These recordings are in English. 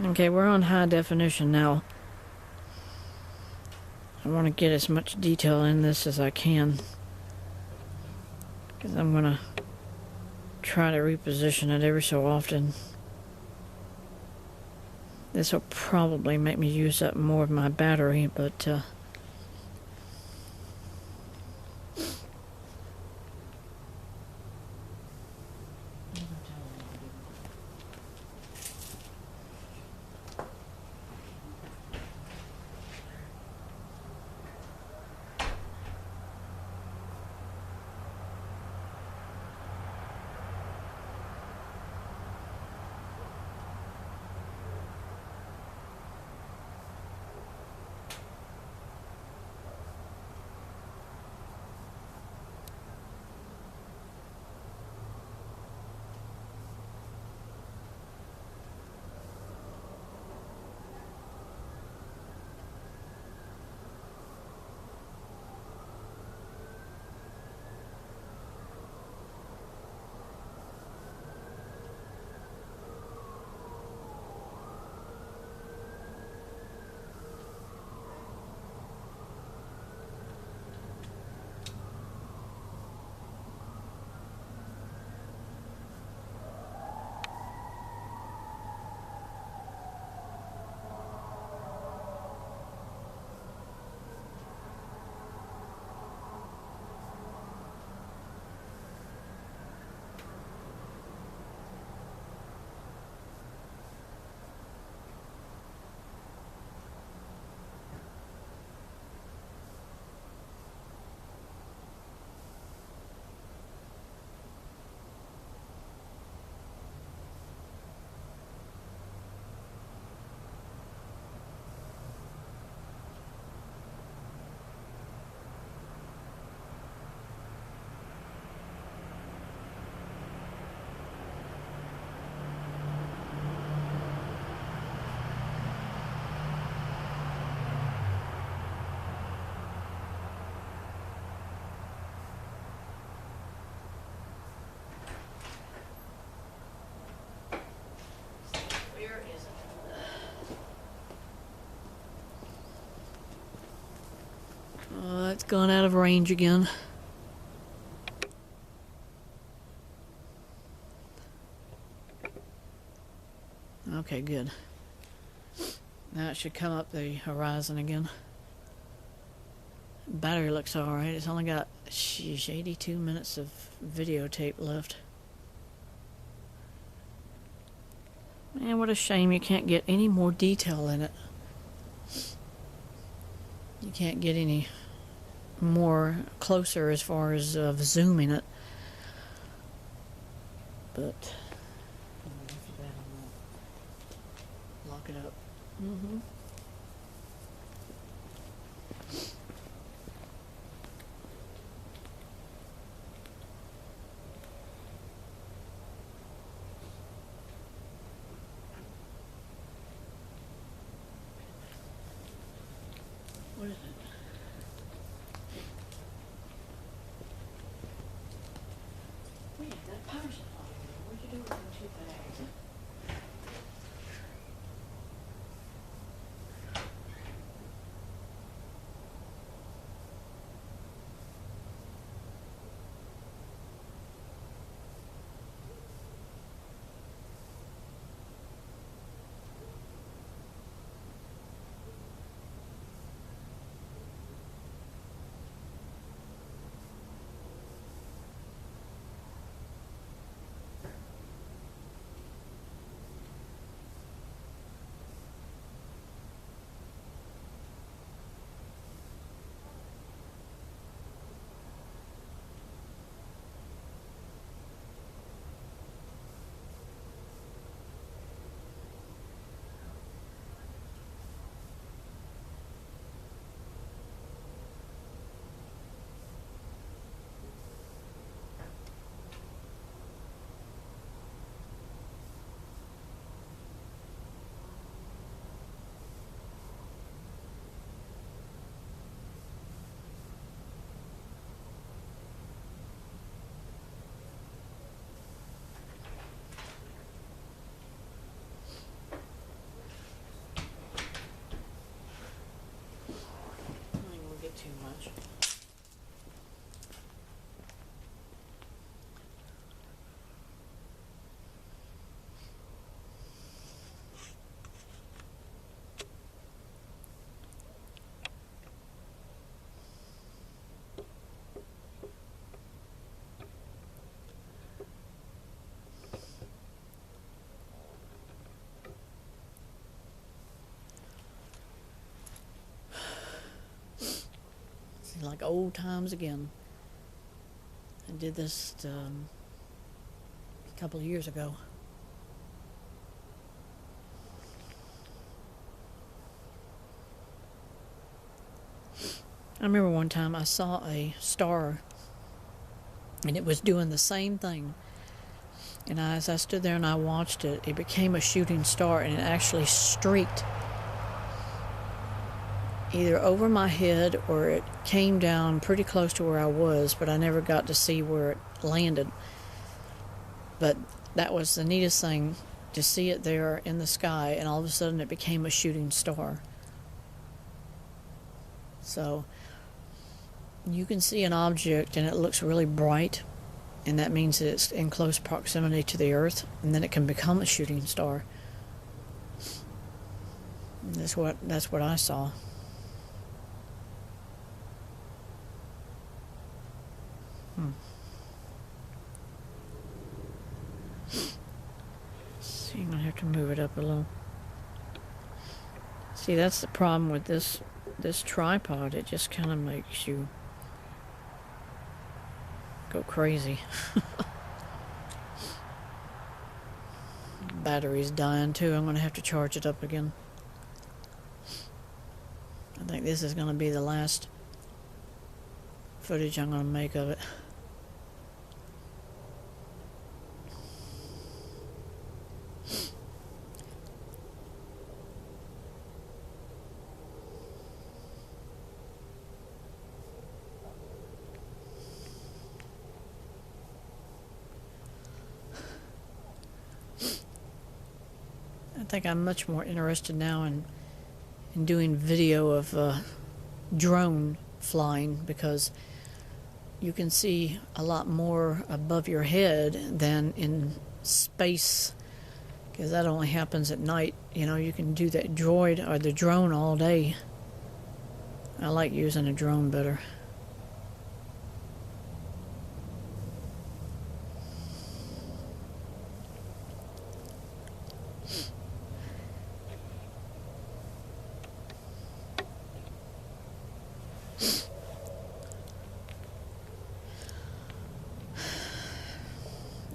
Okay, we're on high definition now. I want to get as much detail in this as I can, because I'm going to try to reposition it every so often. This will probably make me use up more of my battery, but it's gone out of range again. Okay, good. Now it should come up the horizon again. Battery looks alright. It's only got, 82 minutes of videotape left. Man, what a shame you can't get any more detail in it. You can't get any more closer as far as zooming it. But lock it up. What is it? Wait, that power supply. What'd you do with them two bags? like old times again. I did this a couple of years ago. I remember one time I saw a star and it was doing the same thing. And as I stood there and I watched it, it became a shooting star, and it actually streaked either over my head or it came down pretty close to where I was, but I never got to see where it landed. But that was the neatest thing, to see it there in the sky, and all of a sudden it became a shooting star. So you can see an object and it looks really bright, and that means that it's in close proximity to the Earth, and then it can become a shooting star. That's what I saw. See, I'm gonna have to move it up a little. See, that's the problem with this tripod. It just kind of makes you go crazy. Battery's dying too. I'm gonna have to charge it up again. I think this is gonna be the last footage I'm gonna make of it. I think I'm much more interested now in doing video of drone flying, because you can see a lot more above your head than in space, because that only happens at night. You know, you can do that droid or the drone all day. I like using a drone better.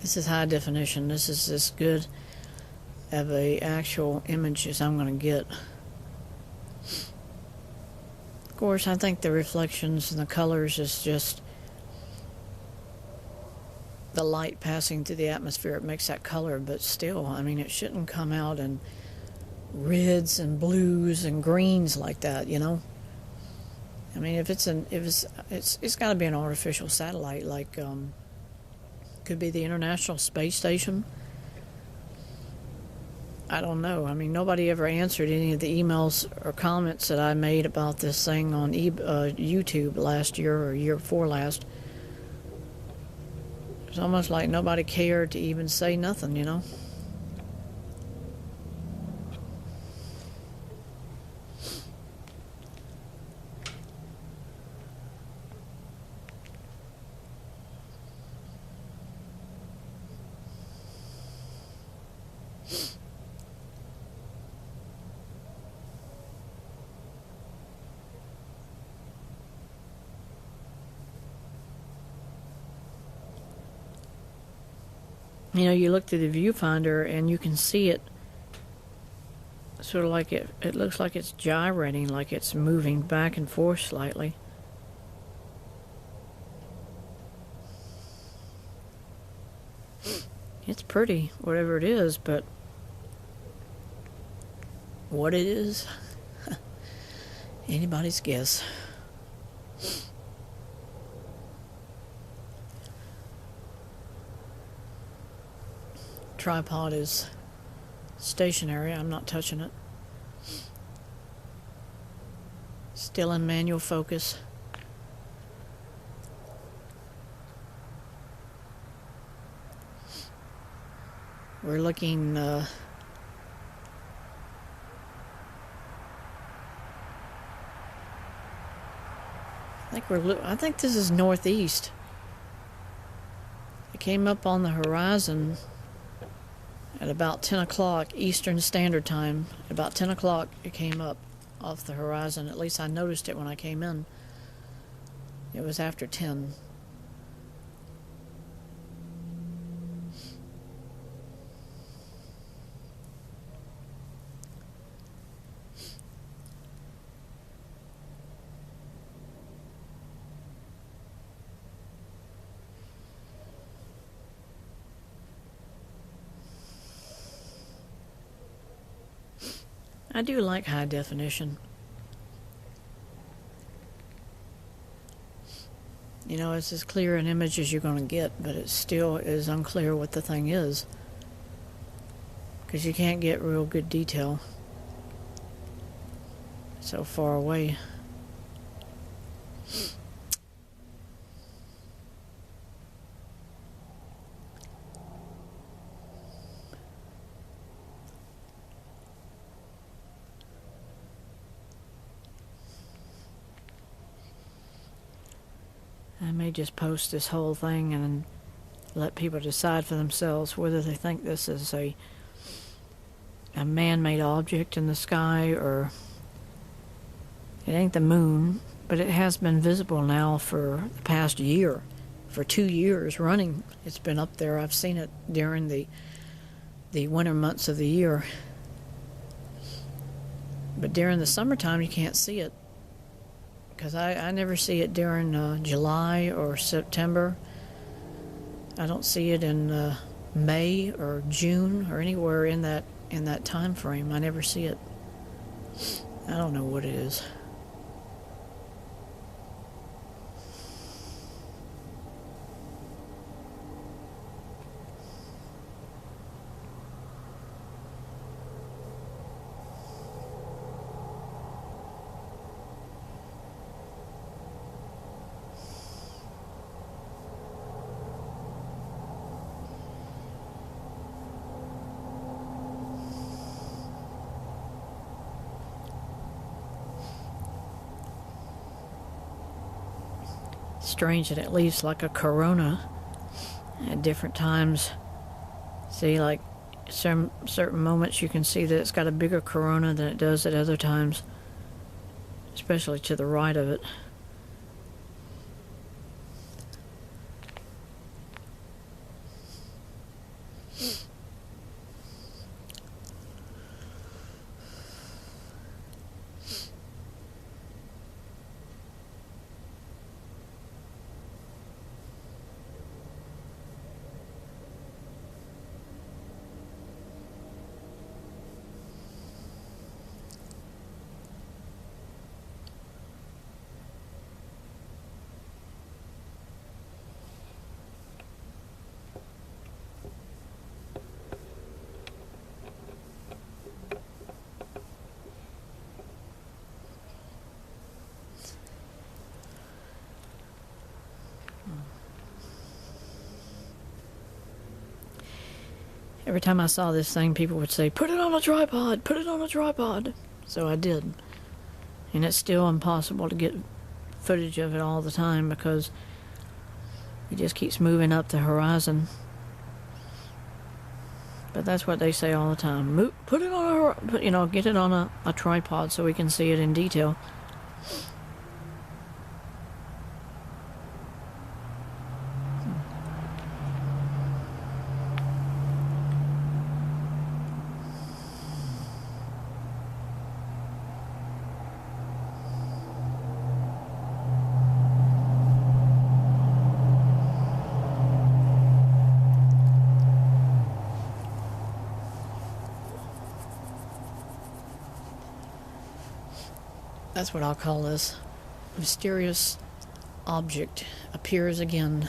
This is high definition. This is as good of a actual image as I'm going to get. Of course, I think the reflections and the colors is just the light passing through the atmosphere. It makes that color, but still, I mean, it shouldn't come out in reds and blues and greens like that, you know. I mean, if it's got to be an artificial satellite, like could be the International Space Station. I don't know. I mean, nobody ever answered any of the emails or comments that I made about this thing on YouTube last year or year before last. It's almost like nobody cared to even say nothing, you know. You know, you look through the viewfinder and you can see it sort of like it looks like it's gyrating, like it's moving back and forth slightly. It's pretty, whatever it is, but what it is, anybody's guess. Tripod is stationary. I'm not touching it. Still in manual focus. We're looking I think this is northeast. It came up on the horizon at about 10 o'clock Eastern Standard Time. About 10 o'clock it came up off the horizon. At least I noticed it when I came in. It was after 10. I do like high definition. You know, it's as clear an image as you're going to get, but it still is unclear what the thing is, because you can't get real good detail so far away. I may just post this whole thing and let people decide for themselves whether they think this is a man-made object in the sky, or it ain't the moon, but it has been visible now for the past year. For 2 years running, it's been up there. I've seen it during the winter months of the year. But during the summertime, you can't see it, because I never see it during July or September. I don't see it in May or June or anywhere in that time frame. I never see it. I don't know what it is. Strange that it leaves like a corona at different times. See, like some certain moments you can see that it's got a bigger corona than it does at other times, especially to the right of it. Every time I saw this thing, people would say, "Put it on a tripod, put it on a tripod." So I did. And it's still impossible to get footage of it all the time, because it just keeps moving up the horizon. But that's what they say all the time. Put it on get it on a tripod so we can see it in detail. That's what I'll call this. Mysterious object appears again.